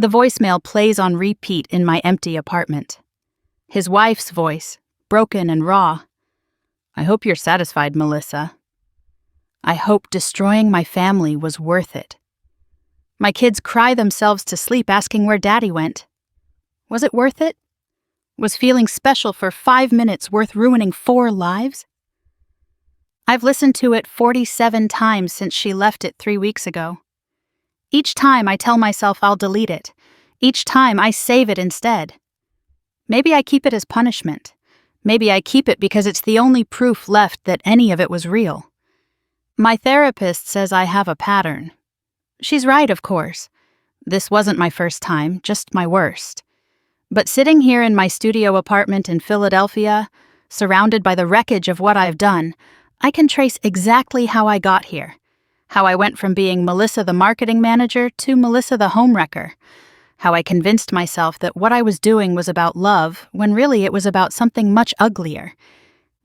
The voicemail plays on repeat in my empty apartment. His wife's voice, broken and raw. "I hope you're satisfied, Melissa. I hope destroying my family was worth it." My kids cry themselves to sleep asking where Daddy went. Was it worth it? Was feeling special for 5 minutes worth ruining 4 lives? I've listened to it 47 times since she left it 3 weeks ago. Each time I tell myself I'll delete it. Each time I save it instead. Maybe I keep it as punishment. Maybe I keep it because it's the only proof left that any of it was real. My therapist says I have a pattern. She's right, of course. This wasn't my first time, just my worst. But sitting here in my studio apartment in Philadelphia, surrounded by the wreckage of what I've done, I can trace exactly how I got here. How I went from being Melissa the marketing manager to Melissa the homewrecker. How I convinced myself that what I was doing was about love, when really it was about something much uglier.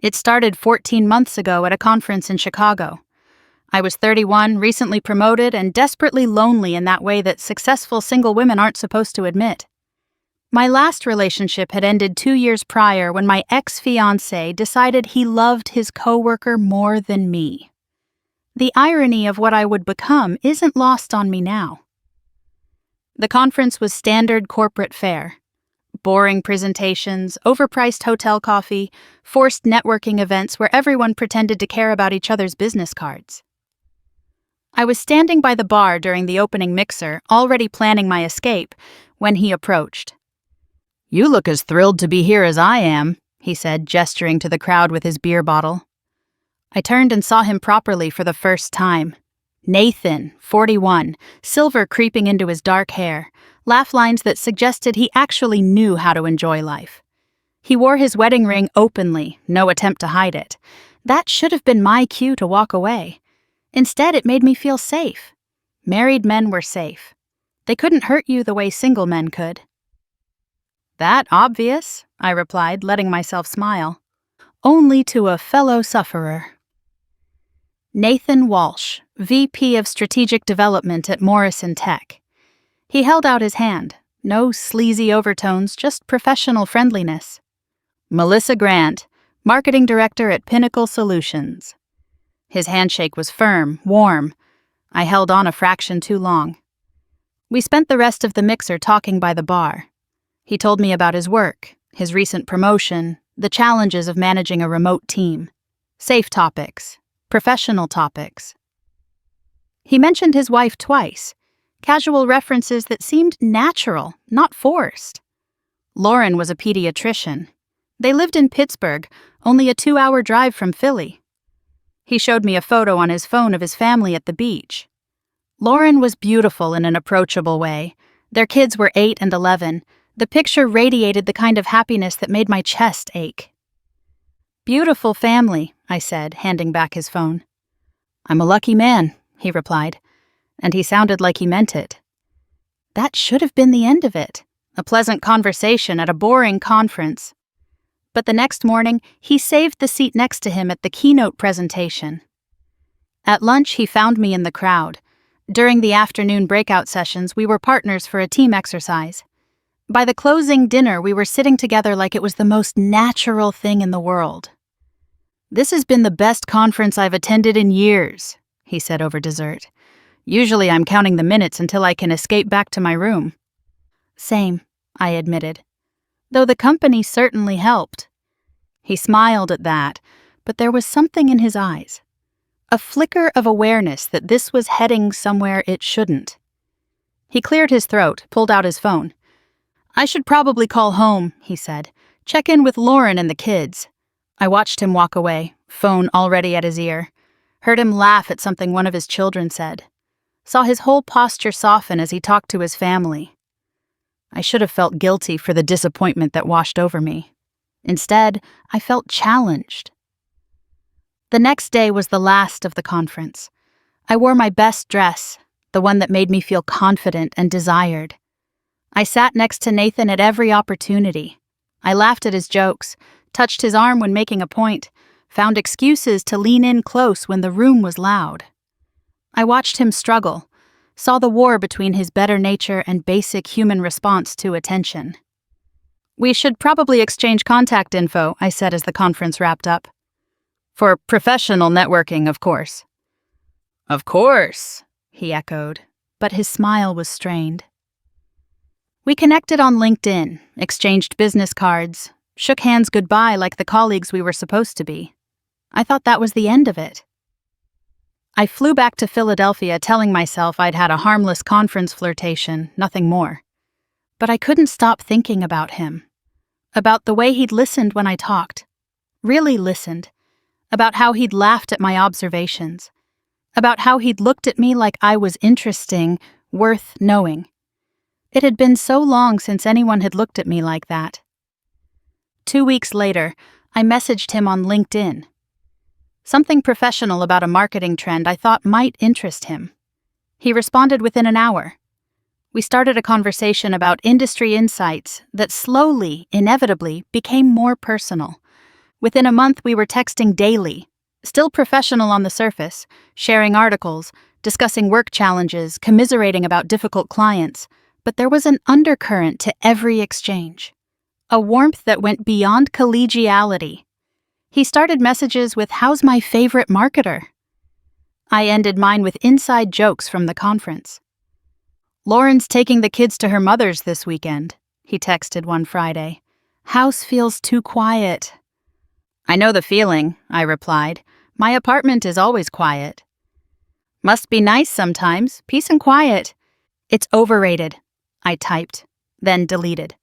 It started 14 months ago at a conference in Chicago. I was 31, recently promoted, and desperately lonely in that way that successful single women aren't supposed to admit. My last relationship had ended 2 years prior when my ex-fiancé decided he loved his coworker more than me. The irony of what I would become isn't lost on me now. The conference was standard corporate fare. Boring presentations, overpriced hotel coffee, forced networking events where everyone pretended to care about each other's business cards. I was standing by the bar during the opening mixer, already planning my escape, when he approached. "You look as thrilled to be here as I am," he said, gesturing to the crowd with his beer bottle. I turned and saw him properly for the first time. Nathan, 41, silver creeping into his dark hair, laugh lines that suggested he actually knew how to enjoy life. He wore his wedding ring openly, no attempt to hide it. That should have been my cue to walk away. Instead, it made me feel safe. Married men were safe. They couldn't hurt you the way single men could. "That obvious?" I replied, letting myself smile. "Only to a fellow sufferer." Nathan Walsh, VP of Strategic Development at Morrison Tech. He held out his hand. No sleazy overtones, just professional friendliness. "Melissa Grant, Marketing Director at Pinnacle Solutions." His handshake was firm, warm. I held on a fraction too long. We spent the rest of the mixer talking by the bar. He told me about his work, his recent promotion, the challenges of managing a remote team, safe topics, professional topics. He mentioned his wife twice, casual references that seemed natural, not forced. Lauren was a pediatrician. They lived in Pittsburgh, only a 2-hour drive from Philly. He showed me a photo on his phone of his family at the beach. Lauren was beautiful in an approachable way. Their kids were 8 and 11. The picture radiated the kind of happiness that made my chest ache. "Beautiful family," I said, handing back his phone. "I'm a lucky man," he replied, and he sounded like he meant it. That should have been the end of it, a pleasant conversation at a boring conference. But the next morning, he saved the seat next to him at the keynote presentation. At lunch, he found me in the crowd. During the afternoon breakout sessions, we were partners for a team exercise. By the closing dinner, we were sitting together like it was the most natural thing in the world. "This has been the best conference I've attended in years," he said over dessert. "Usually I'm counting the minutes until I can escape back to my room." "Same," I admitted. Though the company certainly helped. He smiled at that, but there was something in his eyes. A flicker of awareness that this was heading somewhere it shouldn't. He cleared his throat, pulled out his phone. "I should probably call home," he said. "Check in with Lauren and the kids." I watched him walk away, phone already at his ear. Heard him laugh at something one of his children said. Saw his whole posture soften as he talked to his family. I should have felt guilty for the disappointment that washed over me. Instead, I felt challenged. The next day was the last of the conference. I wore my best dress, the one that made me feel confident and desired. I sat next to Nathan at every opportunity. I laughed at his jokes, touched his arm when making a point, found excuses to lean in close when the room was loud. I watched him struggle, saw the war between his better nature and basic human response to attention. "We should probably exchange contact info," I said as the conference wrapped up. "For professional networking, of course." "Of course," he echoed, but his smile was strained. We connected on LinkedIn, exchanged business cards, shook hands goodbye like the colleagues we were supposed to be. I thought that was the end of it. I flew back to Philadelphia telling myself I'd had a harmless conference flirtation, nothing more. But I couldn't stop thinking about him. About the way he'd listened when I talked. Really listened. About how he'd laughed at my observations. About how he'd looked at me like I was interesting, worth knowing. It had been so long since anyone had looked at me like that. 2 weeks later, I messaged him on LinkedIn. Something professional about a marketing trend I thought might interest him. He responded within an hour. We started a conversation about industry insights that slowly, inevitably, became more personal. Within a month, we were texting daily, still professional on the surface, sharing articles, discussing work challenges, commiserating about difficult clients, but there was an undercurrent to every exchange. A warmth that went beyond collegiality. He started messages with, "How's my favorite marketer?" I ended mine with inside jokes from the conference. "Lauren's taking the kids to her mother's this weekend," he texted one Friday. "House feels too quiet." "I know the feeling," I replied. "My apartment is always quiet." "Must be nice sometimes, peace and quiet." "It's overrated," I typed, then deleted.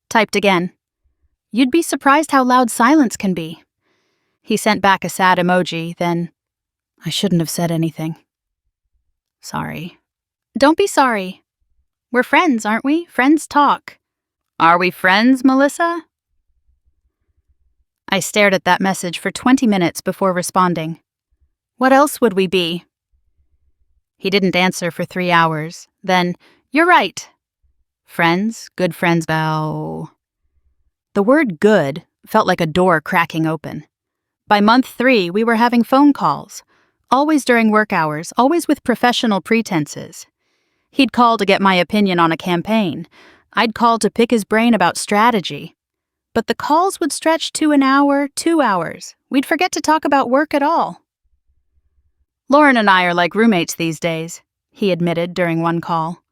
Typed again. "You'd be surprised how loud silence can be." He sent back a sad emoji, then, "I shouldn't have said anything." "Sorry." "Don't be sorry. We're friends, aren't we? Friends talk." "Are we friends, Melissa?" I stared at that message for 20 minutes before responding. "What else would we be?" He didn't answer for 3 hours. Then, "You're right. Friends, good friends, bow." The word good felt like a door cracking open. By month 3, we were having phone calls, always during work hours, always with professional pretenses. He'd call to get my opinion on a campaign. I'd call to pick his brain about strategy. But the calls would stretch to an hour, 2 hours. We'd forget to talk about work at all. "Lauren and I are like roommates these days," he admitted during one call.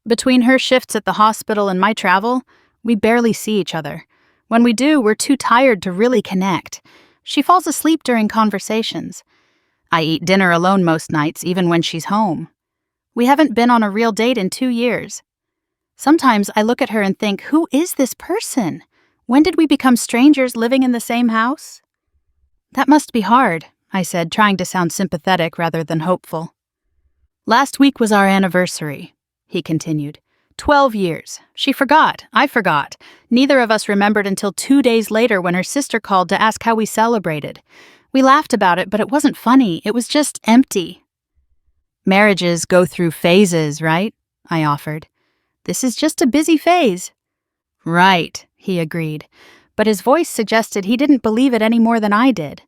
"Between her shifts at the hospital and my travel, we barely see each other. When we do, we're too tired to really connect. She falls asleep during conversations. I eat dinner alone most nights, even when she's home. We haven't been on a real date in 2 years. Sometimes I look at her and think, who is this person? When did we become strangers living in the same house?" "That must be hard," I said, trying to sound sympathetic rather than hopeful. "Last week was our anniversary," he continued. 12 years. She forgot. I forgot. Neither of us remembered until 2 days later when her sister called to ask how we celebrated. We laughed about it, but it wasn't funny. It was just empty. "Marriages go through phases, right?" I offered. "This is just a busy phase." "Right," he agreed, but his voice suggested he didn't believe it any more than I did.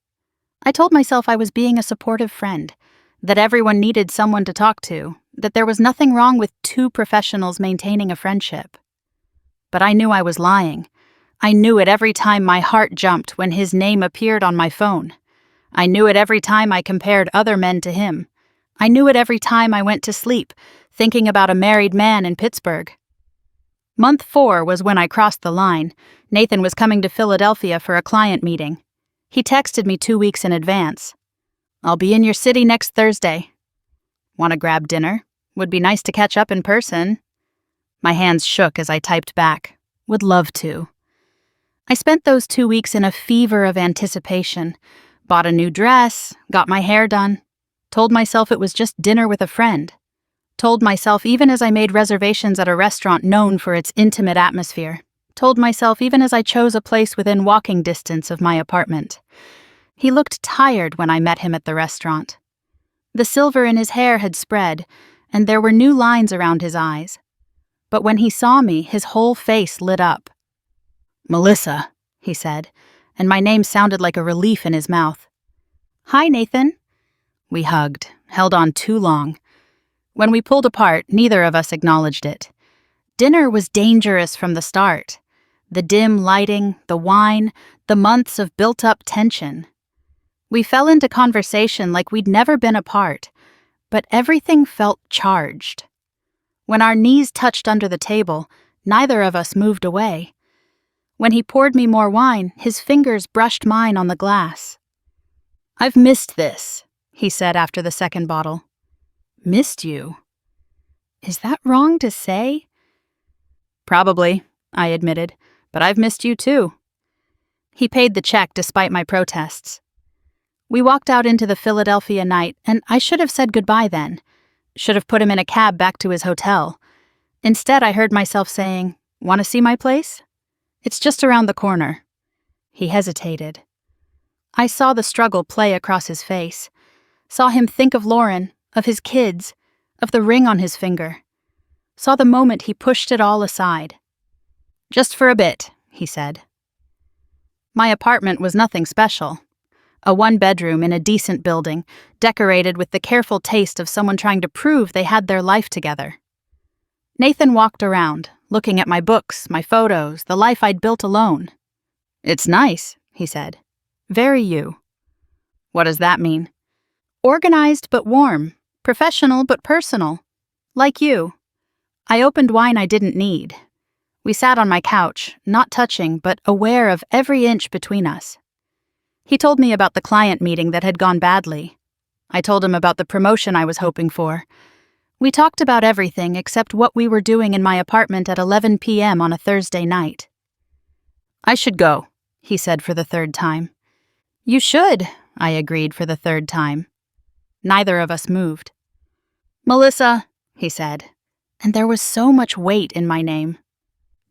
I told myself I was being a supportive friend, that everyone needed someone to talk to, that there was nothing wrong with 2 professionals maintaining a friendship. But I knew I was lying. I knew it every time my heart jumped when his name appeared on my phone. I knew it every time I compared other men to him. I knew it every time I went to sleep, thinking about a married man in Pittsburgh. Month 4 was when I crossed the line. Nathan was coming to Philadelphia for a client meeting. He texted me 2 weeks in advance. "I'll be in your city next Thursday. Want to grab dinner? Would be nice to catch up in person." My hands shook as I typed back. "Would love to." I spent those 2 weeks in a fever of anticipation. Bought a new dress, got my hair done. Told myself it was just dinner with a friend. Told myself even as I made reservations at a restaurant known for its intimate atmosphere. Told myself even as I chose a place within walking distance of my apartment. He looked tired when I met him at the restaurant. The silver in his hair had spread, and there were new lines around his eyes. But when he saw me, his whole face lit up. "Melissa," he said, and my name sounded like a relief in his mouth. "Hi, Nathan." We hugged, held on too long. When we pulled apart, neither of us acknowledged it. Dinner was dangerous from the start. The dim lighting, the wine, the months of built-up tension. We fell into conversation like we'd never been apart, but everything felt charged. When our knees touched under the table, neither of us moved away. When he poured me more wine, his fingers brushed mine on the glass. "I've missed this," he said after the second bottle. "Missed you?" Is that wrong to say? "Probably," I admitted, "but I've missed you too." He paid the check despite my protests. We walked out into the Philadelphia night, and I should have said goodbye then. Should have put him in a cab back to his hotel. Instead, I heard myself saying, "Want to see my place? It's just around the corner." He hesitated. I saw the struggle play across his face. Saw him think of Lauren, of his kids, of the ring on his finger. Saw the moment he pushed it all aside. "Just for a bit," he said. My apartment was nothing special. A one-bedroom in a decent building, decorated with the careful taste of someone trying to prove they had their life together. Nathan walked around, looking at my books, my photos, the life I'd built alone. "It's nice," he said. "Very you." "What does that mean?" "Organized but warm, professional but personal. Like you." I opened wine I didn't need. We sat on my couch, not touching but aware of every inch between us. He told me about the client meeting that had gone badly. I told him about the promotion I was hoping for. We talked about everything except what we were doing in my apartment at 11 p.m. on a Thursday night. "I should go," he said for the third time. "You should," I agreed for the third time. Neither of us moved. "Melissa," he said, and there was so much weight in my name.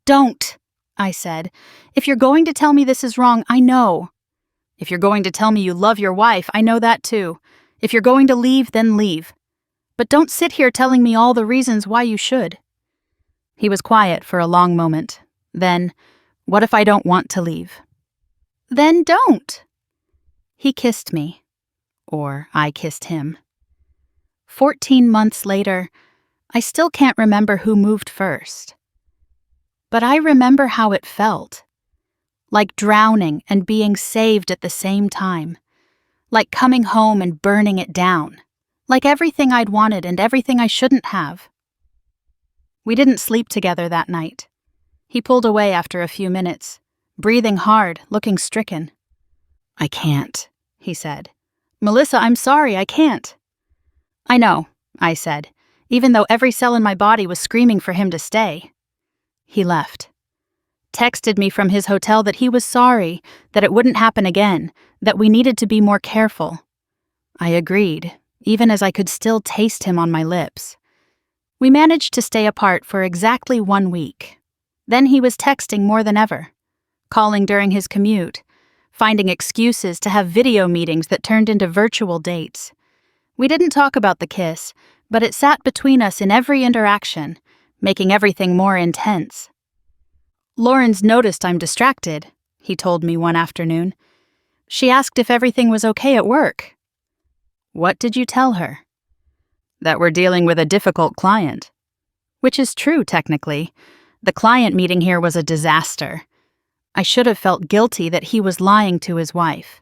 "Don't," I said. "If you're going to tell me this is wrong, I know. If you're going to tell me you love your wife, I know that too. If you're going to leave, then leave. But don't sit here telling me all the reasons why you should." He was quiet for a long moment. Then, "What if I don't want to leave?" "Then don't." He kissed me. Or I kissed him. 14 months later, I still can't remember who moved first. But I remember how it felt. Like drowning and being saved at the same time. Like coming home and burning it down. Like everything I'd wanted and everything I shouldn't have. We didn't sleep together that night. He pulled away after a few minutes, breathing hard, looking stricken. "I can't," he said. "Melissa, I'm sorry, I can't." "I know," I said, even though every cell in my body was screaming for him to stay. He left. Texted me from his hotel that he was sorry, that it wouldn't happen again, that we needed to be more careful. I agreed, even as I could still taste him on my lips. We managed to stay apart for exactly 1 week. Then he was texting more than ever, calling during his commute, finding excuses to have video meetings that turned into virtual dates. We didn't talk about the kiss, but it sat between us in every interaction, making everything more intense. "Lauren's noticed I'm distracted," he told me one afternoon. "She asked if everything was okay at work." "What did you tell her?" "That we're dealing with a difficult client." Which is true, technically. The client meeting here was a disaster. I should have felt guilty that he was lying to his wife.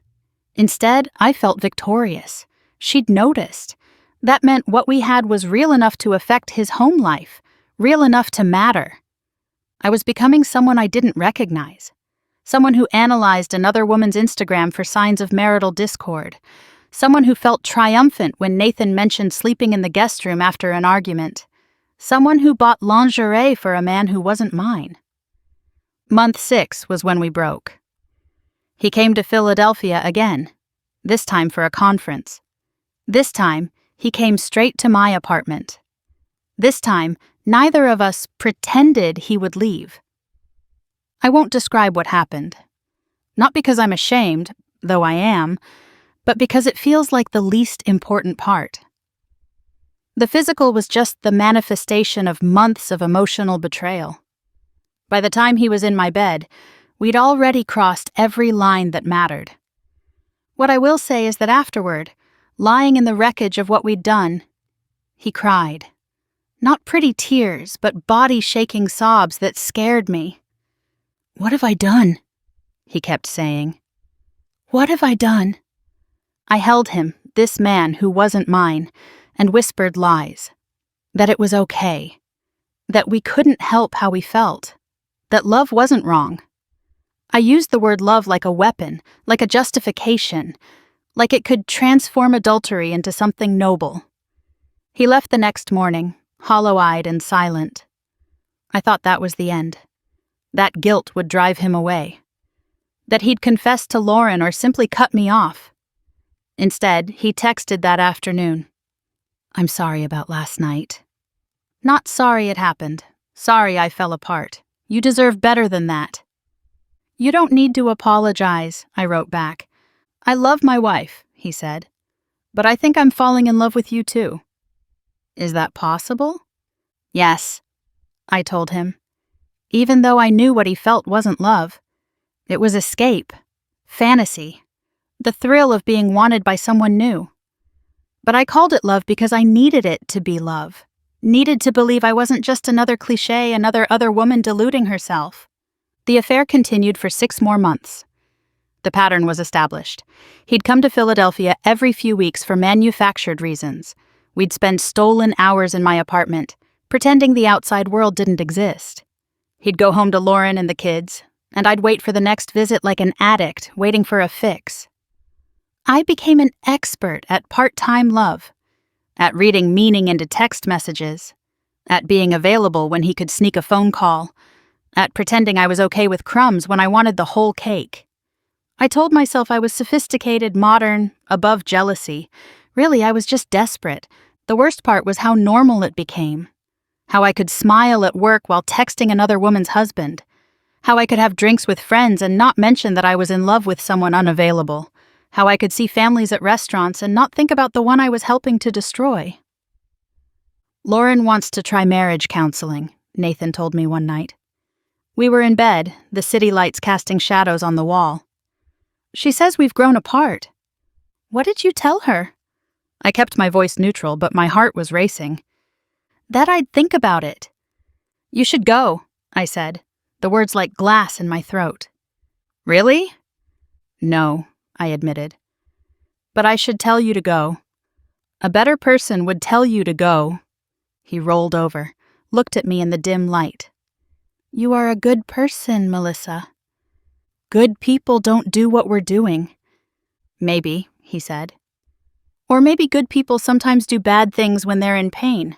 Instead, I felt victorious. She'd noticed. That meant what we had was real enough to affect his home life, real enough to matter. I was becoming someone I didn't recognize. Someone who analyzed another woman's Instagram for signs of marital discord. Someone who felt triumphant when Nathan mentioned sleeping in the guest room after an argument. Someone who bought lingerie for a man who wasn't mine. Month 6 was when we broke. He came to Philadelphia again, this time for a conference. This time, he came straight to my apartment. This time, neither of us pretended he would leave. I won't describe what happened. Not because I'm ashamed, though I am, but because it feels like the least important part. The physical was just the manifestation of months of emotional betrayal. By the time he was in my bed, we'd already crossed every line that mattered. What I will say is that afterward, lying in the wreckage of what we'd done, He cried. Not pretty tears, but body-shaking sobs that scared me. "What have I done?" he kept saying. "What have I done?" I held him, this man who wasn't mine, and whispered lies. That it was okay. That we couldn't help how we felt. That love wasn't wrong. I used the word love like a weapon, like a justification, like it could transform adultery into something noble. He left the next morning, hollow-eyed and silent. I thought that was the end. That guilt would drive him away. That he'd confess to Lauren or simply cut me off. Instead, he texted that afternoon. "I'm sorry about last night. Not sorry it happened. Sorry I fell apart. You deserve better than that." "You don't need to apologize," I wrote back. "I love my wife," he said. "But I think I'm falling in love with you too." "Is that possible?" "Yes," I told him. Even though I knew what he felt wasn't love. It was escape, fantasy, the thrill of being wanted by someone new. But I called it love because I needed it to be love. Needed to believe I wasn't just another cliché, another other woman deluding herself. The affair continued for 6 more months. The pattern was established. He'd come to Philadelphia every few weeks for manufactured reasons. We'd spend stolen hours in my apartment, pretending the outside world didn't exist. He'd go home to Lauren and the kids, and I'd wait for the next visit like an addict, waiting for a fix. I became an expert at part-time love, at reading meaning into text messages, at being available when he could sneak a phone call, at pretending I was okay with crumbs when I wanted the whole cake. I told myself I was sophisticated, modern, above jealousy. Really, I was just desperate. The worst part was how normal it became. How I could smile at work while texting another woman's husband. How I could have drinks with friends and not mention that I was in love with someone unavailable. How I could see families at restaurants and not think about the one I was helping to destroy. "Lauren wants to try marriage counseling," Nathan told me one night. We were in bed, the city lights casting shadows on the wall. "She says we've grown apart." "What did you tell her?" I kept my voice neutral, but my heart was racing. "That I'd think about it." "You should go," I said, the words like glass in my throat. "Really?" "No," I admitted. "But I should tell you to go. A better person would tell you to go." He rolled over, looked at me in the dim light. "You are a good person, Melissa." "Good people don't do what we're doing." "Maybe," he said. "Or maybe good people sometimes do bad things when they're in pain."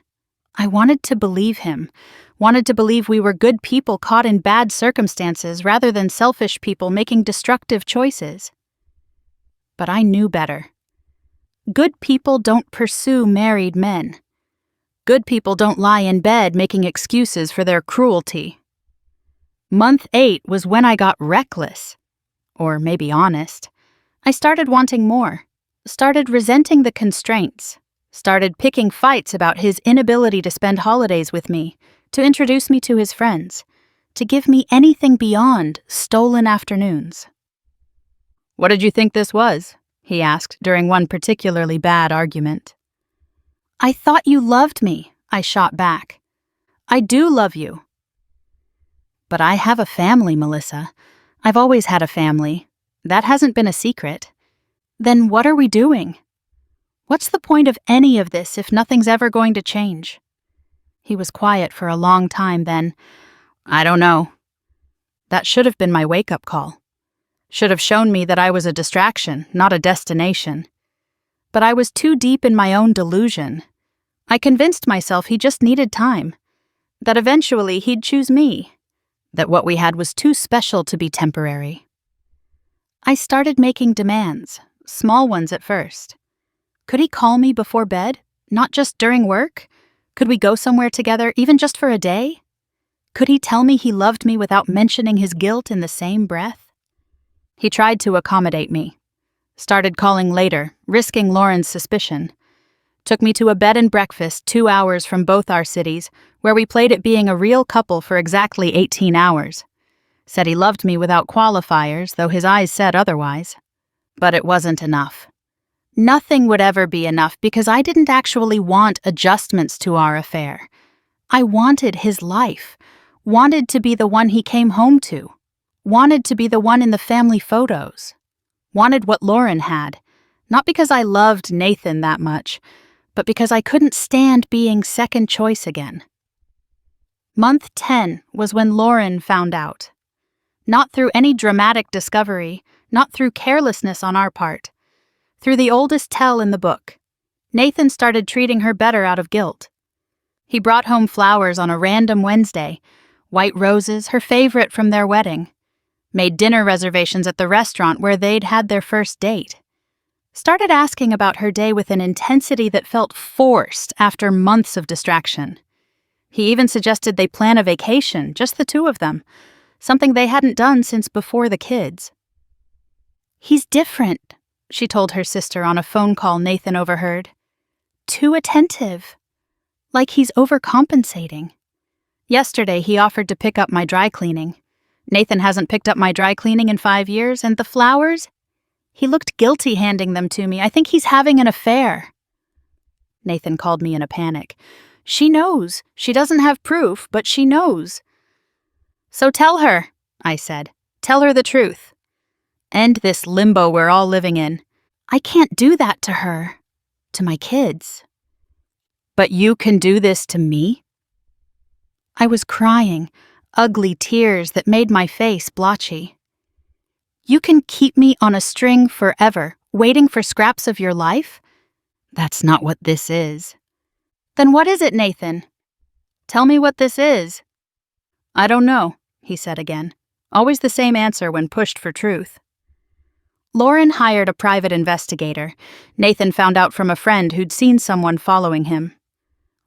I wanted to believe him, wanted to believe we were good people caught in bad circumstances rather than selfish people making destructive choices. But I knew better. Good people don't pursue married men. Good people don't lie in bed making excuses for their cruelty. Month 8 was when I got reckless. Or maybe honest. I started wanting more. Started resenting the constraints. Started picking fights about his inability to spend holidays with me, to introduce me to his friends, to give me anything beyond stolen afternoons. "What did you think this was?" he asked during one particularly bad argument. "I thought you loved me," I shot back. "I do love you." "But I have a family, Melissa. I've always had a family. That hasn't been a secret. Then what are we doing? What's the point of any of this if nothing's ever going to change?" He was quiet for a long time then. "I don't know." That should have been my wake-up call. Should have shown me that I was a distraction, not a destination. But I was too deep in my own delusion. I convinced myself he just needed time. That eventually he'd choose me. That what we had was too special to be temporary. I started making demands, small ones at first. Could he call me before bed, not just during work? Could we go somewhere together, even just for a day? Could he tell me he loved me without mentioning his guilt in the same breath? He tried to accommodate me. Started calling later, risking Lauren's suspicion. Took me to a bed and breakfast 2 hours from both our cities, where we played at being a real couple for exactly 18 hours. Said he loved me without qualifiers, though his eyes said otherwise. But it wasn't enough. Nothing would ever be enough because I didn't actually want adjustments to our affair. I wanted his life, wanted to be the one he came home to, wanted to be the one in the family photos, wanted what Lauren had, not because I loved Nathan that much, but because I couldn't stand being second choice again. Month 10 was when Lauren found out. Not through any dramatic discovery, not through carelessness on our part. Through the oldest tell in the book, Nathan started treating her better out of guilt. He brought home flowers on a random Wednesday, white roses, her favorite from their wedding. Made dinner reservations at the restaurant where they'd had their first date. Started asking about her day with an intensity that felt forced after months of distraction. He even suggested they plan a vacation, just the two of them, something they hadn't done since before the kids. "He's different," she told her sister on a phone call Nathan overheard. "Too attentive. Like he's overcompensating. Yesterday he offered to pick up my dry cleaning. Nathan hasn't picked up my dry cleaning in 5 years, and the flowers? He looked guilty handing them to me. I think he's having an affair." Nathan called me in a panic. "She knows. She doesn't have proof, but she knows." "So tell her," I said. "Tell her the truth. End this limbo we're all living in." "I can't do that to her. To my kids." "But you can do this to me?" I was crying, ugly tears that made my face blotchy. "You can keep me on a string forever, waiting for scraps of your life? That's not what this is." "Then what is it, Nathan? Tell me what this is." "I don't know," he said again. Always the same answer when pushed for truth. Lauren hired a private investigator. Nathan found out from a friend who'd seen someone following him.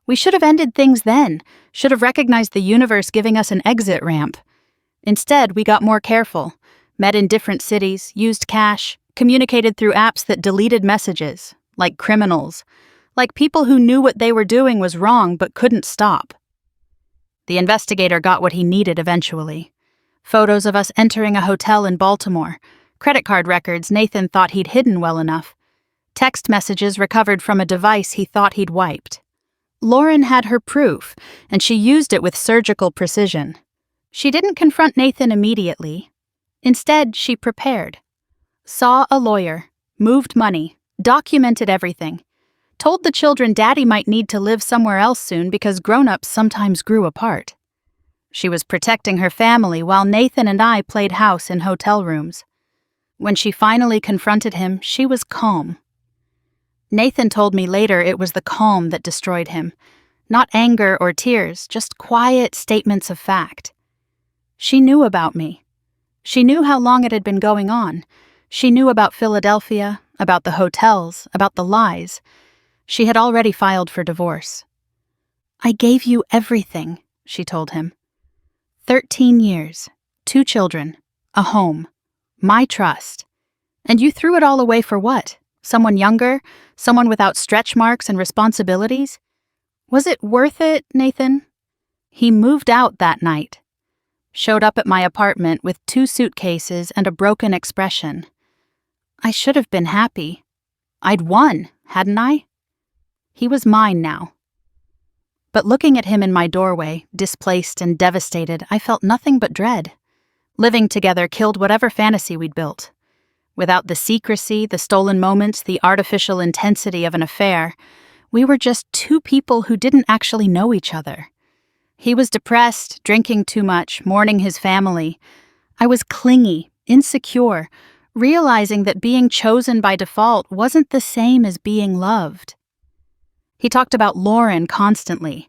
We should have ended things then, should have recognized the universe giving us an exit ramp. Instead, we got more careful, met in different cities, used cash, communicated through apps that deleted messages, like criminals, like people who knew what they were doing was wrong but couldn't stop. The investigator got what he needed eventually. Photos of us entering a hotel in Baltimore, credit card records Nathan thought he'd hidden well enough, text messages recovered from a device he thought he'd wiped. Lauren had her proof, and she used it with surgical precision. She didn't confront Nathan immediately. Instead, she prepared. Saw a lawyer, moved money, documented everything. Told the children Daddy might need to live somewhere else soon because grown-ups sometimes grew apart. She was protecting her family while Nathan and I played house in hotel rooms. When she finally confronted him, she was calm. Nathan told me later it was the calm that destroyed him. Not anger or tears, just quiet statements of fact. She knew about me. She knew how long it had been going on. She knew about Philadelphia, about the hotels, about the lies. She had already filed for divorce. "I gave you everything," she told him. 13 years, 2 children, a home, my trust. And you threw it all away for what? Someone younger? Someone without stretch marks and responsibilities? Was it worth it, Nathan? He moved out that night. Showed up at my apartment with 2 suitcases and a broken expression. I should have been happy. I'd won, hadn't I? He was mine now. But looking at him in my doorway, displaced and devastated, I felt nothing but dread. Living together killed whatever fantasy we'd built. Without the secrecy, the stolen moments, the artificial intensity of an affair, we were just 2 people who didn't actually know each other. He was depressed, drinking too much, mourning his family. I was clingy, insecure, realizing that being chosen by default wasn't the same as being loved. He talked about Lauren constantly,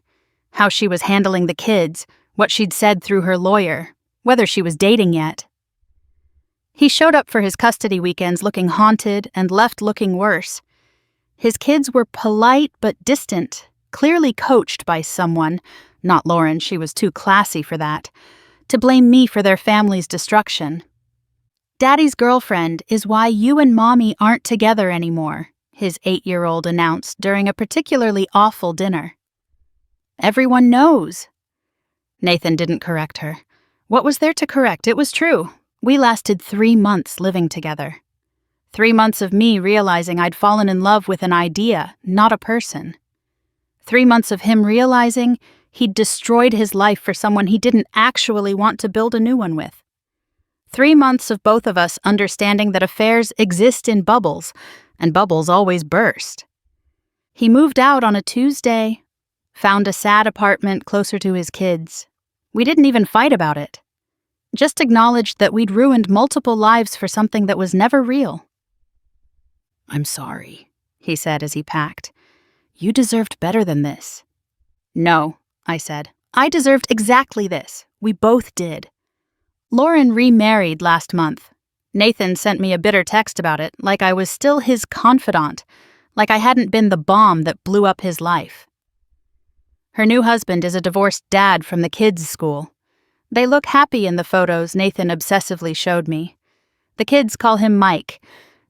how she was handling the kids, what she'd said through her lawyer, whether she was dating yet. He showed up for his custody weekends looking haunted and left looking worse. His kids were polite but distant, clearly coached by someone, not Lauren, she was too classy for that, to blame me for their family's destruction. "Daddy's girlfriend is why you and Mommy aren't together anymore," his 8-year-old announced during a particularly awful dinner. "Everyone knows." Nathan didn't correct her. What was there to correct? It was true. We lasted 3 months living together. 3 months of me realizing I'd fallen in love with an idea, not a person. 3 months of him realizing he'd destroyed his life for someone he didn't actually want to build a new one with. 3 months of both of us understanding that affairs exist in bubbles, and bubbles always burst. He moved out on a Tuesday, found a sad apartment closer to his kids. We didn't even fight about it. Just acknowledged that we'd ruined multiple lives for something that was never real. "I'm sorry," he said as he packed. "You deserved better than this." "No," I said. "I deserved exactly this. We both did." Lauren remarried last month. Nathan sent me a bitter text about it, like I was still his confidant, like I hadn't been the bomb that blew up his life. Her new husband is a divorced dad from the kids' school. They look happy in the photos Nathan obsessively showed me. The kids call him Mike.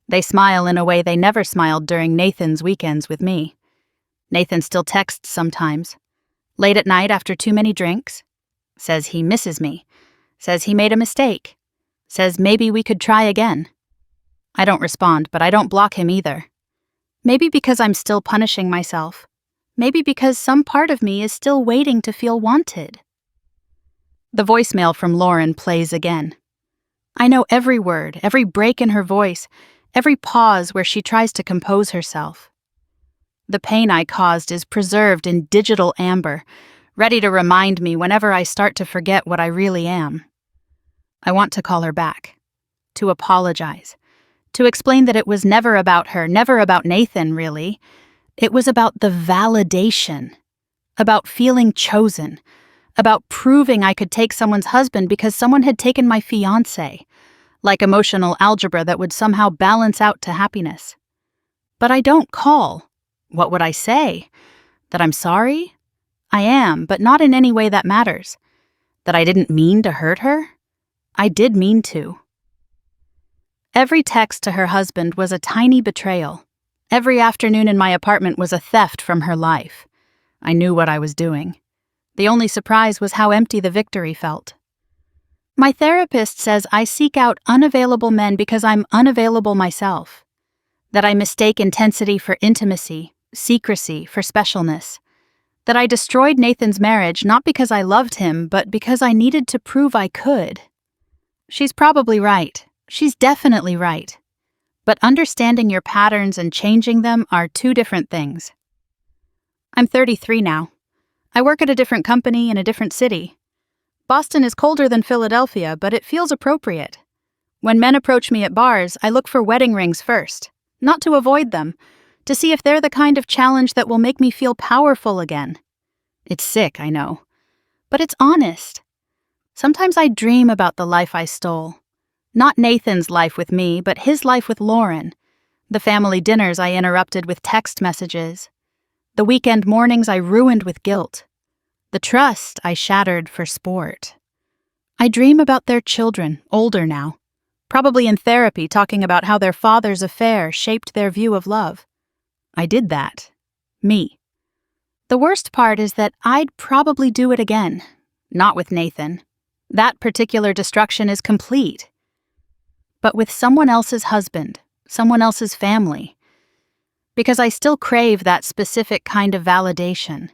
They smile in a way they never smiled during Nathan's weekends with me. Nathan still texts sometimes. Late at night after too many drinks. Says he misses me. Says he made a mistake. Says maybe we could try again. I don't respond, but I don't block him either. Maybe because I'm still punishing myself. Maybe because some part of me is still waiting to feel wanted. The voicemail from Lauren plays again. I know every word, every break in her voice, every pause where she tries to compose herself. The pain I caused is preserved in digital amber, ready to remind me whenever I start to forget what I really am. I want to call her back, to apologize, to explain that it was never about her, never about Nathan, really. It was about the validation, about feeling chosen, about proving I could take someone's husband because someone had taken my fiancé, like emotional algebra that would somehow balance out to happiness. But I don't call. What would I say? That I'm sorry? I am, but not in any way that matters. That I didn't mean to hurt her? I did mean to. Every text to her husband was a tiny betrayal. Every afternoon in my apartment was a theft from her life. I knew what I was doing. The only surprise was how empty the victory felt. My therapist says I seek out unavailable men because I'm unavailable myself. That I mistake intensity for intimacy, secrecy for specialness. That I destroyed Nathan's marriage not because I loved him, but because I needed to prove I could. She's probably right. She's definitely right. But understanding your patterns and changing them are two different things. I'm 33 now. I work at a different company in a different city. Boston is colder than Philadelphia, but it feels appropriate. When men approach me at bars, I look for wedding rings first, not to avoid them, to see if they're the kind of challenge that will make me feel powerful again. It's sick, I know, but it's honest. Sometimes I dream about the life I stole. Not Nathan's life with me, but his life with Lauren. The family dinners I interrupted with text messages. The weekend mornings I ruined with guilt. The trust I shattered for sport. I dream about their children, older now, probably in therapy talking about how their father's affair shaped their view of love. I did that. Me. The worst part is that I'd probably do it again. Not with Nathan. That particular destruction is complete. But with someone else's husband, someone else's family. Because I still crave that specific kind of validation.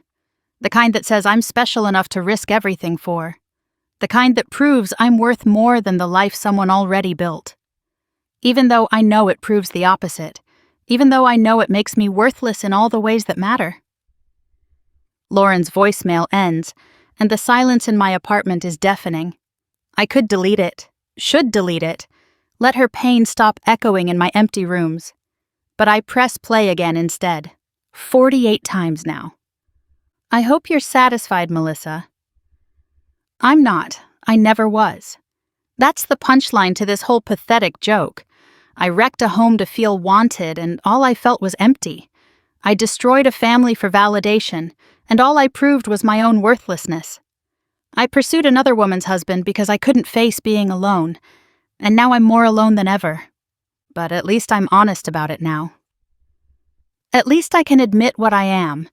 The kind that says I'm special enough to risk everything for. The kind that proves I'm worth more than the life someone already built. Even though I know it proves the opposite. Even though I know it makes me worthless in all the ways that matter. Lauren's voicemail ends, and the silence in my apartment is deafening. I could delete it, should delete it, let her pain stop echoing in my empty rooms. But I press play again instead, 48 times now. I hope you're satisfied, Melissa. I'm not. I never was. That's the punchline to this whole pathetic joke. I wrecked a home to feel wanted, and all I felt was empty. I destroyed a family for validation, and all I proved was my own worthlessness. I pursued another woman's husband because I couldn't face being alone, and now I'm more alone than ever. But at least I'm honest about it now. At least I can admit what I am,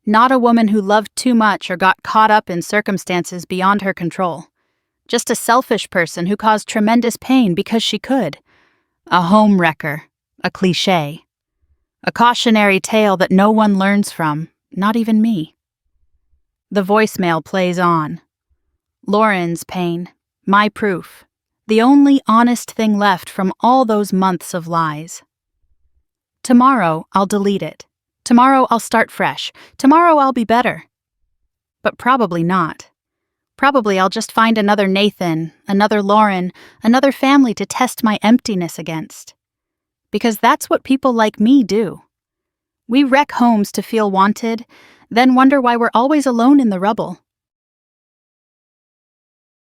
not a woman who loved too much or got caught up in circumstances beyond her control. Just a selfish person who caused tremendous pain because she could. A home wrecker, A cliché. A cautionary tale that no one learns from, not even me. The voicemail plays on. Lauren's pain, my proof, the only honest thing left from all those months of lies. Tomorrow, I'll delete it. Tomorrow, I'll start fresh. Tomorrow, I'll be better. But probably not. Probably I'll just find another Nathan, another Lauren, another family to test my emptiness against. Because that's what people like me do. We wreck homes to feel wanted, then wonder why we're always alone in the rubble.